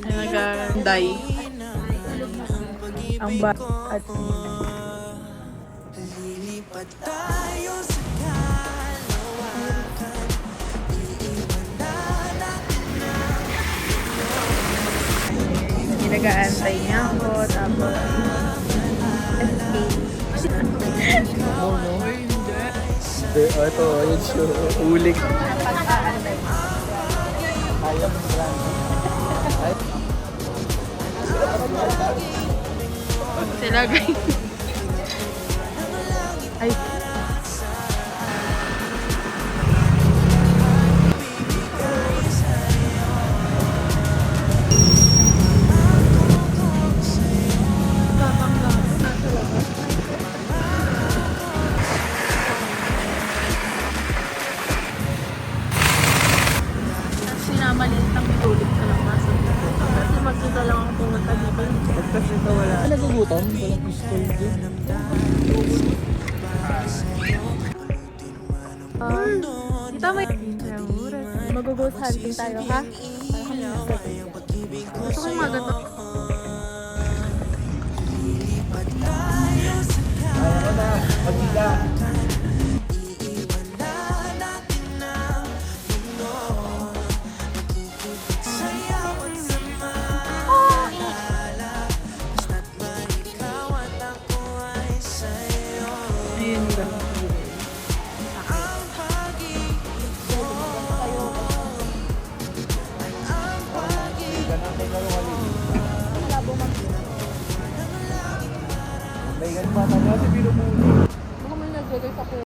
Nagaganday ang bat at lilipat tayo sa kalawakan. nag-aantay niya ako, tapos Oo, no? Hindi, ito, ayun siya. Uling. pag-aantay Ayaw mo lang. sila guys. Ay. Sinamaliit ang tulip ka lang nasa dito. Kasi magkita lang ako pumunta dito. Pagkas ito wala. Ay, nagugutom? Walang pistol din. Kita may mag-ghost hunting tayo, ha? Gusto kong magato. Ayaw na. Pagkila. Ayun ba? May ganun ba? Kasi pinupuli. Baka may nag-joggers ako.